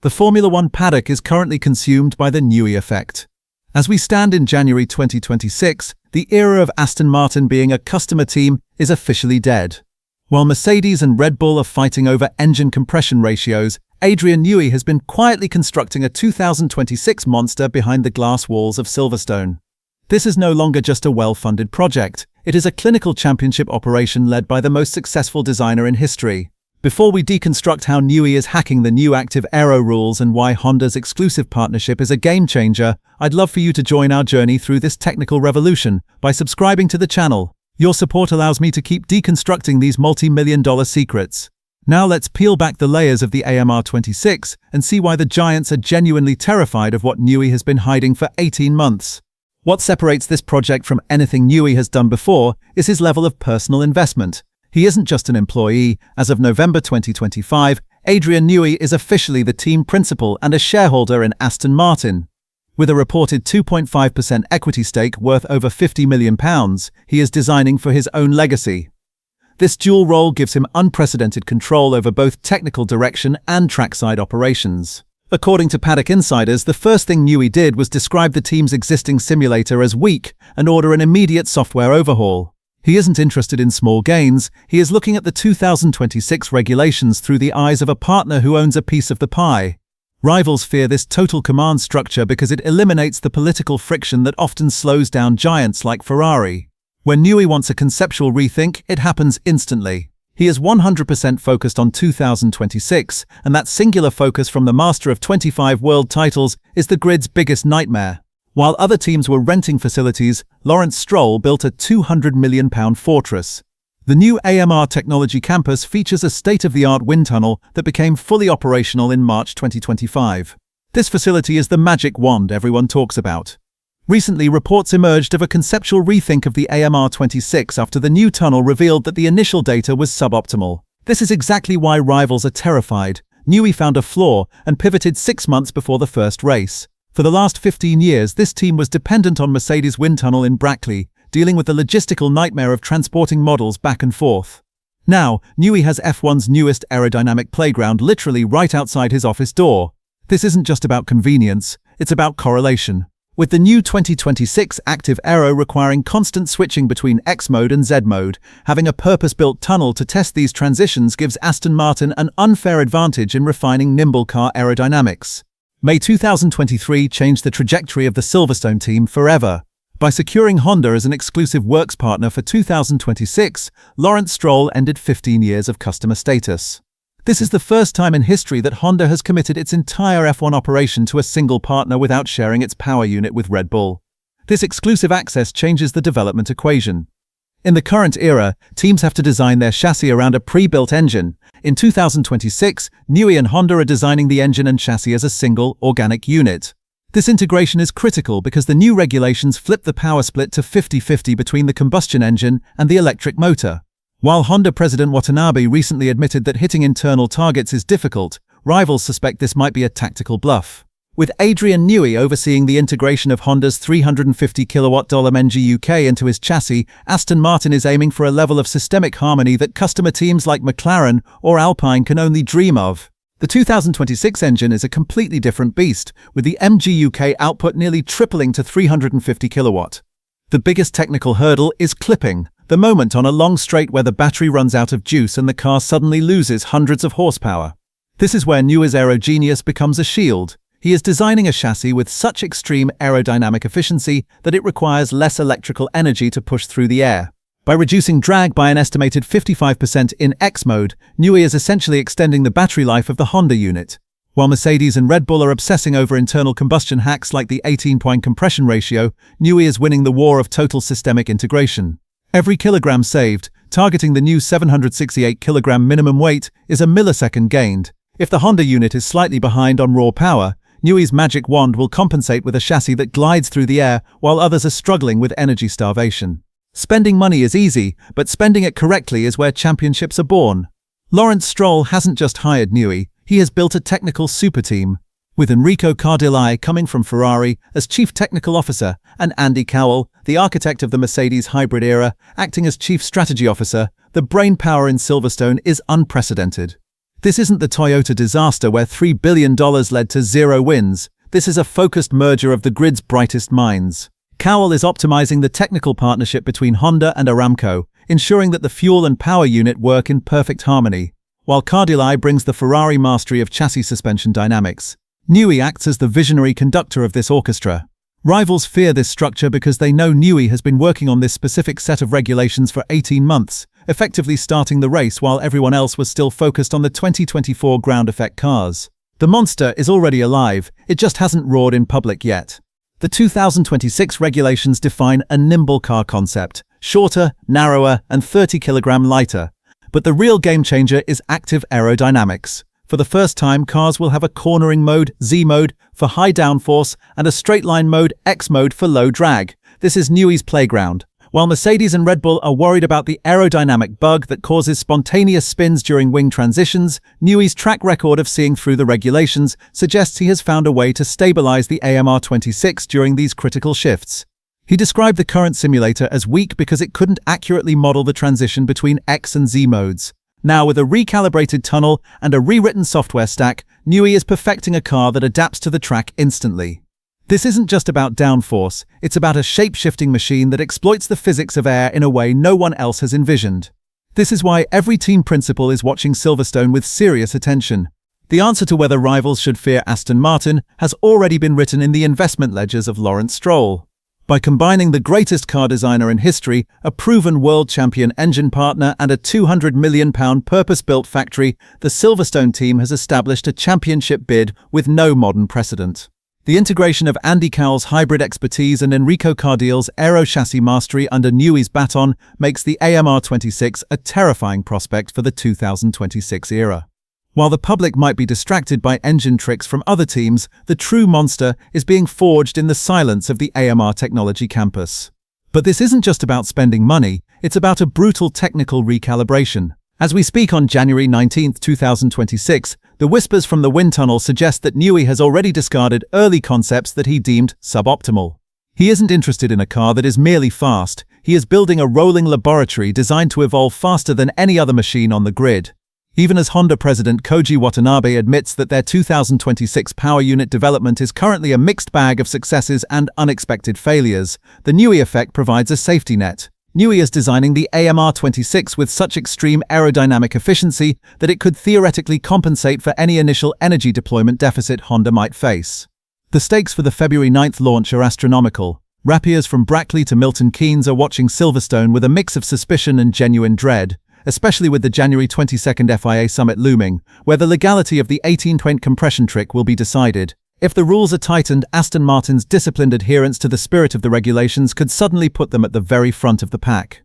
The Formula One paddock is currently consumed by the Newey effect. As we stand in January 2026, the era of Aston Martin being a customer team is officially dead. While Mercedes and Red Bull are fighting over engine compression ratios, Adrian Newey has been quietly constructing a 2026 monster behind the glass walls of Silverstone. This is no longer just a well-funded project. It is a clinical championship operation led by the most successful designer in history. Before we deconstruct how Newey is hacking the new active aero rules and why Honda's exclusive partnership is a game-changer, I'd love for you to join our journey through this technical revolution by subscribing to the channel. Your support allows me to keep deconstructing these multi-million-dollar secrets. Now let's peel back the layers of the AMR26 and see why the giants are genuinely terrified of what Newey has been hiding for 18 months. What separates this project from anything Newey has done before is his level of personal investment. He isn't just an employee. As of November 2025, Adrian Newey is officially the team principal and a shareholder in Aston Martin. With a reported 2.5% equity stake worth over £50 million, he is designing for his own legacy. This dual role gives him unprecedented control over both technical direction and trackside operations. According to paddock insiders, the first thing Newey did was describe the team's existing simulator as weak and order an immediate software overhaul. He isn't interested in small gains. He is looking at the 2026 regulations through the eyes of a partner who owns a piece of the pie. Rivals fear this total command structure because it eliminates the political friction that often slows down giants like Ferrari. When Newey wants a conceptual rethink, it happens instantly. He is 100% focused on 2026, and that singular focus from the master of 25 world titles is the grid's biggest nightmare. While other teams were renting facilities, Lawrence Stroll built a £200 million fortress. The new AMR Technology Campus features a state-of-the-art wind tunnel that became fully operational in March 2025. This facility is the magic wand everyone talks about. Recently, reports emerged of a conceptual rethink of the AMR26 after the new tunnel revealed that the initial data was suboptimal. This is exactly why rivals are terrified. Newey found a flaw and pivoted 6 months before the first race. For the last 15 years, this team was dependent on Mercedes' wind tunnel in Brackley, dealing with the logistical nightmare of transporting models back and forth. Now, Newey has F1's newest aerodynamic playground literally right outside his office door. This isn't just about convenience, it's about correlation. With the new 2026 active aero requiring constant switching between X mode and Z mode, having a purpose-built tunnel to test these transitions gives Aston Martin an unfair advantage in refining nimble car aerodynamics. May 2023 changed the trajectory of the Silverstone team forever. By securing Honda as an exclusive works partner for 2026, Lawrence Stroll ended 15 years of customer status. This is the first time in history that Honda has committed its entire F1 operation to a single partner without sharing its power unit with Red Bull. This exclusive access changes the development equation. In the current era, teams have to design their chassis around a pre-built engine. In 2026, Newey and Honda are designing the engine and chassis as a single, organic unit. This integration is critical because the new regulations flip the power split to 50-50 between the combustion engine and the electric motor. While Honda President Watanabe recently admitted that hitting internal targets is difficult, rivals suspect this might be a tactical bluff. With Adrian Newey overseeing the integration of Honda's $350 kilowatt MGUK into his chassis, Aston Martin is aiming for a level of systemic harmony that customer teams like McLaren or Alpine can only dream of. The 2026 engine is a completely different beast, with the MGUK output nearly tripling to 350 kilowatt. The biggest technical hurdle is clipping, the moment on a long straight where the battery runs out of juice and the car suddenly loses hundreds of horsepower. This is where Newey's aerogenius becomes a shield. He is designing a chassis with such extreme aerodynamic efficiency that it requires less electrical energy to push through the air. By reducing drag by an estimated 55% in X mode, Newey is essentially extending the battery life of the Honda unit. While Mercedes and Red Bull are obsessing over internal combustion hacks like the 18-point compression ratio, Newey is winning the war of total systemic integration. Every kilogram saved, targeting the new 768 kilogram minimum weight, is a millisecond gained. If the Honda unit is slightly behind on raw power, Newey's magic wand will compensate with a chassis that glides through the air while others are struggling with energy starvation. Spending money is easy, but spending it correctly is where championships are born. Lawrence Stroll hasn't just hired Newey, he has built a technical super team. With Enrico Cardilai coming from Ferrari as Chief Technical Officer and Andy Cowell, the architect of the Mercedes hybrid era, acting as Chief Strategy Officer, the brainpower in Silverstone is unprecedented. This isn't the Toyota disaster where $3 billion led to 0 wins. This is a focused merger of the grid's brightest minds. Cowell is optimizing the technical partnership between Honda and Aramco, ensuring that the fuel and power unit work in perfect harmony, while Cardilli brings the Ferrari mastery of chassis suspension dynamics. Newey acts as the visionary conductor of this orchestra. Rivals fear this structure because they know Newey has been working on this specific set of regulations for 18 months, effectively starting the race while everyone else was still focused on the 2024 ground effect cars. The monster is already alive, it just hasn't roared in public yet. The 2026 regulations define a nimble car concept, shorter, narrower, and 30 kg lighter. But the real game changer is active aerodynamics. For the first time, cars will have a cornering mode, Z mode, for high downforce, and a straight line mode, X mode, for low drag. This is Newey's playground. While Mercedes and Red Bull are worried about the aerodynamic bug that causes spontaneous spins during wing transitions, Newey's track record of seeing through the regulations suggests he has found a way to stabilize the AMR26 during these critical shifts. He described the current simulator as weak because it couldn't accurately model the transition between X and Z modes. Now, with a recalibrated tunnel and a rewritten software stack, Newey is perfecting a car that adapts to the track instantly. This isn't just about downforce, it's about a shape-shifting machine that exploits the physics of air in a way no one else has envisioned. This is why every team principal is watching Silverstone with serious attention. The answer to whether rivals should fear Aston Martin has already been written in the investment ledgers of Lawrence Stroll. By combining the greatest car designer in history, a proven world champion engine partner, and a £200 million purpose-built factory, the Silverstone team has established a championship bid with no modern precedent. The integration of Andy Cowell's hybrid expertise and Enrico Cardilli's aero chassis mastery under Newey's baton makes the AMR26 a terrifying prospect for the 2026 era. While the public might be distracted by engine tricks from other teams, the true monster is being forged in the silence of the AMR technology campus. But this isn't just about spending money, it's about a brutal technical recalibration. As we speak on January 19, 2026, the whispers from the wind tunnel suggest that Newey has already discarded early concepts that he deemed suboptimal. He isn't interested in a car that is merely fast, he is building a rolling laboratory designed to evolve faster than any other machine on the grid. Even as Honda president Koji Watanabe admits that their 2026 power unit development is currently a mixed bag of successes and unexpected failures, the Newey effect provides a safety net. Newey is designing the AMR26 with such extreme aerodynamic efficiency that it could theoretically compensate for any initial energy deployment deficit Honda might face. The stakes for the February 9th launch are astronomical. Rapiers from Brackley to Milton Keynes are watching Silverstone with a mix of suspicion and genuine dread, especially with the January 22nd FIA summit looming, where the legality of the 18-20 compression trick will be decided. If the rules are tightened, Aston Martin's disciplined adherence to the spirit of the regulations could suddenly put them at the very front of the pack.